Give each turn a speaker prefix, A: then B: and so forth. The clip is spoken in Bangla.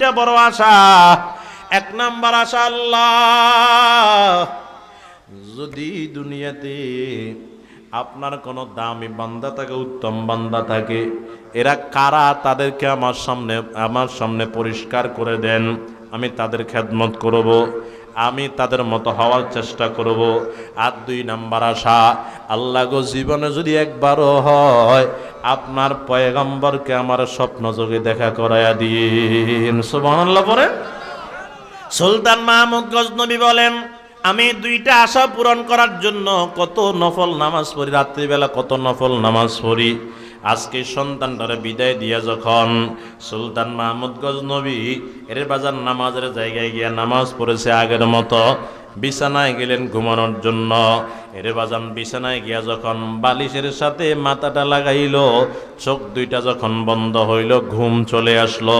A: দুইটা বড় আশা। এক নাম্বার আশা, আল্লাহ যদি দুনিয়াতে আপনার কোন দামি বান্দা থাকে, উত্তম বান্দা থাকে, এরা কারা তাদেরকে আমার সামনে পরিষ্কার করে দেন, আমি তাদের খেদমত করব, আমি তাদের মতো হওয়ার চেষ্টা করব। আর দুই নাম্বার আশা, আল্লাহ গো জীবনে যদি একবারও হয় আপনার পয়গম্বরকে আমার স্বপ্ন যোগে দেখা করায়া দিন। সুবহানাল্লাহ পড়েন। সুলতান মাহমুদ গজনবী বলেন, আমি দুইটা আশা পূরণ করার জন্য কত নফল নামাজ পড়ি, রাত্রিবেলা কত নফল নামাজ পড়ি। আজকে সন্তানটারে বিদায় দিয়া যখন সুলতান মাহমুদ গজনবী এর বাজার নামাজের জায়গায় গিয়া নামাজ পড়েছে আগের মতো, বিছানায় গেলেন ঘুমানোর জন্য। এর বাজান বিছানায় গিয়া যখন বালিশের সাথে মাথাটা লাগাইল, চোখ দুইটা যখন বন্ধ হইল, ঘুম চলে আসলো।